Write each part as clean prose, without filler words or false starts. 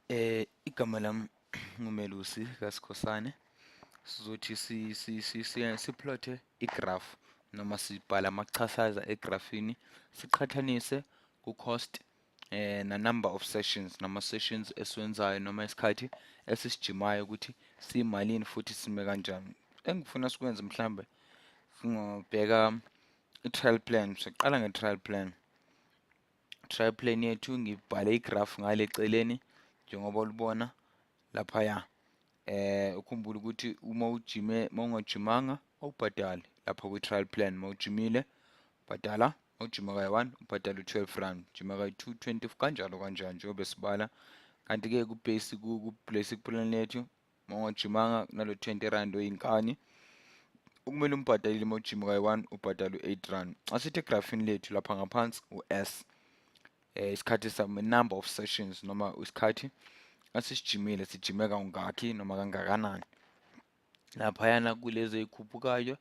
Igama lami nguMelusi kaSkhosana. Sizothi siplothe igraph noma sibhala amachasaza egrafini siqhathanise ku-cost na number of sessions nama sessions esiwenzayo noma isikhathi esisijimayo ukuthi siyimalini futhi sime kanjani. Engifuna sikwenze mhlambe singobheka i-trial plan. Siqala nge-trial plan. Trial plan yethu ngibhale igraph ngale eceleni njengoba ulibona laphaya. Ukhumbule ukuthi uma ungajimanga awubhadali lapha kwi-trial plan. Mawujimile bhadala, mawujima kayi-1 ubhadala u-R12, jima kayi-2 20 kanjalo njengoba sibala. Kanti-ke ku-basic plan lethu mawungajimanga nalo R20 oyinkani okumele umbhadalile mawujima kayi-1 ubhadala u-R8. Asithi egrafini lethu lapha ngaphansi u-S isikhathi sami, number of sessions noma isikhathi asisijimile sijime kangaki noma kangakanani. Laphayana kulezi ezikhuphukayo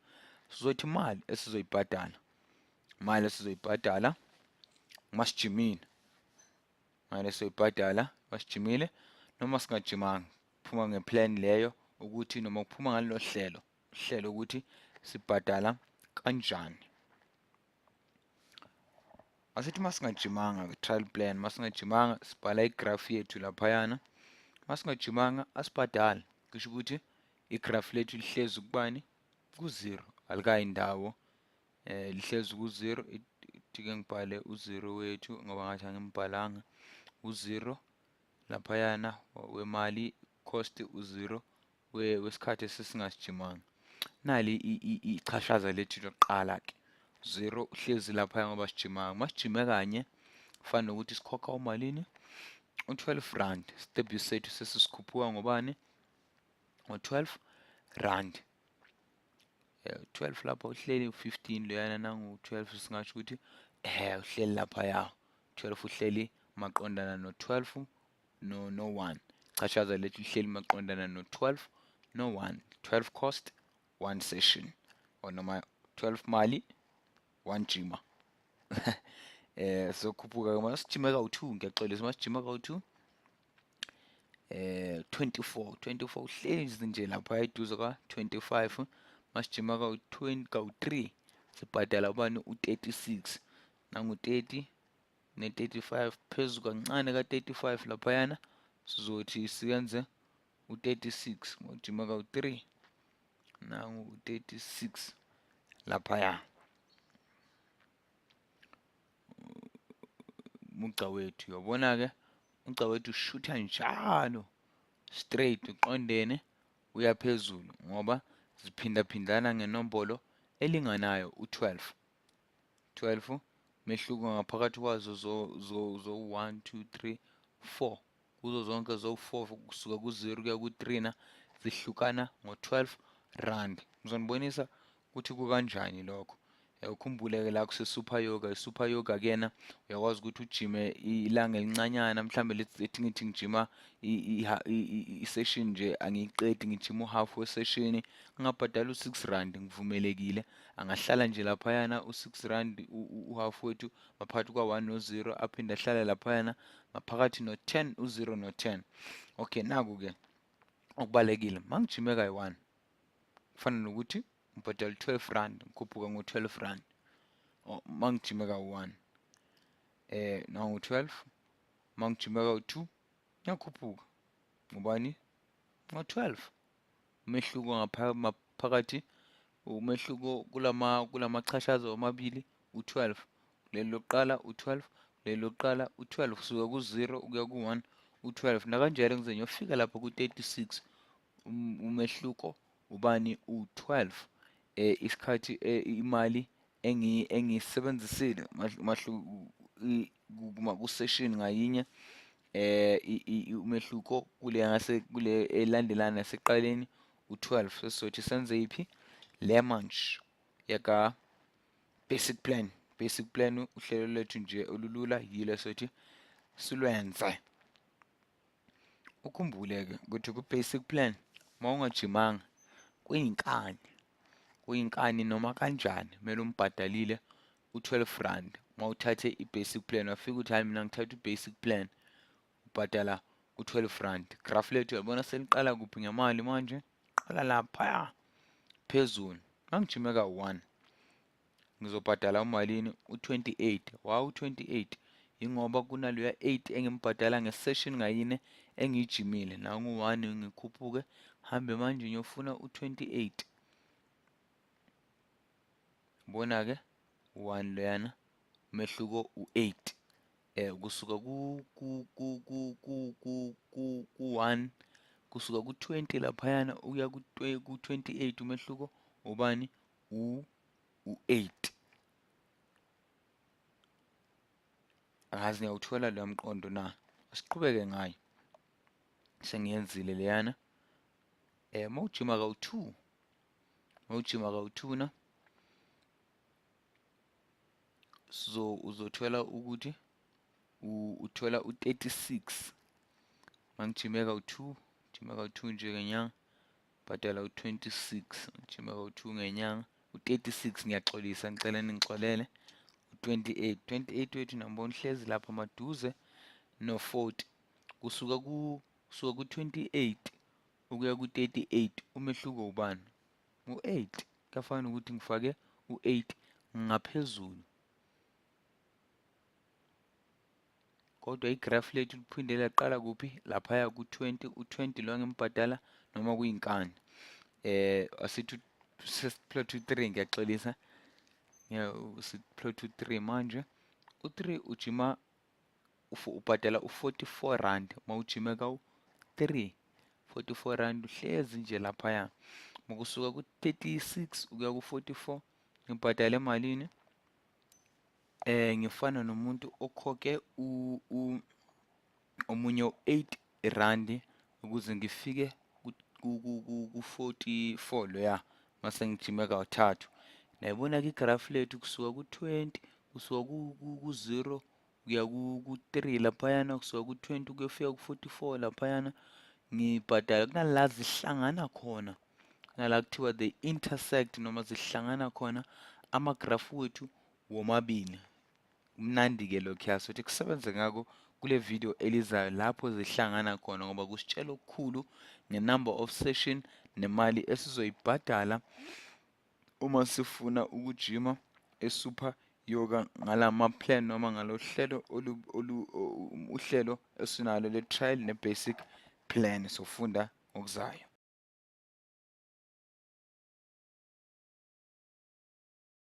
sizothi imali esizoyibhadala masijimile, masijimile noma singajimanga. Kuphuma ngeplan leyo ukuthi noma kuphuma ngalelo hlelo ukuthi sibhadala kanjani. Asithi masingajimanga ku-trial plan, masingajimanga sibhala igraph yethu laphayana. Masingajimanga asibhadali, kusho ukuthi igraph lethu lihlezi kubani? Ku-0, alikayi ndawo. Lihlezi ku-0. Ike ngibhale u-0 wethu ngoba ngathi angimbhalanga. U-0 laphayana wemali, cost u-0, wesikhathi esesingasijimanga. Nali ichashaza lethu lokuqala ke. 0 uhlezi laphaya ngoba sijimanga. Masijime kanye kufana nokuthi sikhokha umalini? U-R12. Step sethu sesikhuphuka ngobani? U-R12. 12 lapha uhleli u-15 loyana nangu-12 singasho ukuthi uhleli laphaya. 12 uhleli maqondana no-12 no-1. Chashaza lethu lihleli maqondana no-12 no-1. 12 cost 1 session or noma 12 mali 1 jima. Sokhuphuka masijime kawu-2, ngiyaxolisa, masijime kawu-2 24 uhlezi nje lapha eduze ka-25. Masijima kawu-3 sibhadala ubani? U-36. Nangu-30 ne-35 phezu kancane ka-35 laphayana sizothi siyenze u-36. Mawujima kawu-3 nangu-36 laphaya. Umugca wethu uyabona-ke, umugca wethu ushutha njalo straight, uqondene uya phezulu ngoba ziphindaphindana ngenombolo elinganayo u-12. 12 mehluko ngaphakathi kwazo zo-1 2 3 4, kuzo zonke zo-4 kusuka ku-0 kuya ku-3 zihlukana ngo-R12. Ngizonibonisa ukuthi kukanjani lokho. Ukhumbule-ke la kuse-super yoga. I-super yoga kuyena uyakwazi ukuthi ujime ilanga elincanyana, mhlambe lethi ngithi ngijima i-session nje angiyiqedi, ngijima u-half we-session, ngingabhadala u-R6, ngivumelekile. Angahlala nje laphayana u-R6 u-half wethu maphakathi kwa-1 no-0, aphinde ahlale laphayana maphakathi no-10, u-0 no-10. Okay, naku-ke okubalekile, mangijime kayi-1 kufana nokuthi ngibhadala u-R12, ngikhuphuka ngo-R12. Mangijime kawu-1 nangu-12, mangijime kawu-2 ngiyakhuphuka ngobani? Ngo-12. Umehluko maphakathi, umehluko kulamachashaza omabili u-12. Leli lokuqala u-12, leli lokuqala u-12, kusuka ku-0 ukuya ku-1 u-12. Nakanjalo ngize ngiyofika lapha ku-36, umehluko ubani? U-12. Isikhathi imali engiyisebenzisile ku-session ngayinye, umehluko kule elandelana nasekuqaleni u-12. Sesizothi senze iphi? Le manje yaka basic plan. Basic plan uhlelo lethu nje olulula yilo sothi silwenze. Ukhumbule-ke ukuthi ku-basic plan mawungajimanga kuyinkani noma kanjani kumele umbhadalile u-R12. Mawuthathe i-basic plan wafika uthi hayi mina ngithatha i-basic plan, ubhadala u-12 rand. Graph lethu yabona seliqala kuphi ngemali manje? Qala laphaya phezulu. Mangijime ka-1 ngizobhadala umalini? U-28. U-28 yingoba kunaloya 8 engimbhadala nge-session ngayinye engiyijimile. Nangu-1 ngikhuphuke hambe manje ngiyofuna u-28. Bona-ke 1 loyana umehluko u-8. Kusuka ku-1 kusuka ku-20 laphayana ukuya ku-28 umehluko ubani? U-8. Angazi ngiyawuthola loya mqondo na? Asiqhubeke ngayo. Sengiyenzile leyana. Mawujima kawu-2 na uzothola ukuthi uthola u-36. Mangijime kawu-2 nje ngenyanga bhadala u-26. Ngijime kawu-2 ngenyanga u-36 ngiyaxolisa ngicela ningixolele. U-28 wethu nambona uhlezi lapha maduze no-40 kusuka ku-28 ukuya ku-38 umehluko ubani? U-8. Kuyafana ukuthi ngifake u-8 ngaphezulu. Kodwa igraph lethu liphinde laqala kuphi? Laphaya ku-20. U-20 lo ngimbhadala noma kuyinkani. Asithi sesiplot u-3 ngiyaxolisa. Siplot u-3 manje. U-3 ujima ubhadala u-44 rand mawujime kawu-3. 44 rand uhlezi nje laphaya. Makusuka ku-36 ukuya ku-44 ngibhadala emalini? Ngifana nomuntu okhokhe omunye u-8 rand ukuze ngifike ku-44 loya mase ngijime kawu-3. Nayibona-ke igraph lethu kusuka ku-20 kusuka ku-0 kuya ku-3 laphayana kusuka ku-20 kuyofika ku-44 laphayana ngibhadala kunala zihlangana khona. Kunala kuthiwa they intersect noma zihlangana khona amagraph wethu womabili. Mnandi-ke lokhuya sothi kusebenze ngako kule video elizayo lapho zihlangana khona ngoba kusitshela okukhulu nge-number of session nemali esizoyibhadala uma sifuna ukujima e-Super Yoga ngalama plan noma ngalohlelo uhlelo esinalo le-trial ne-basic plan sofunda ngokuzayo.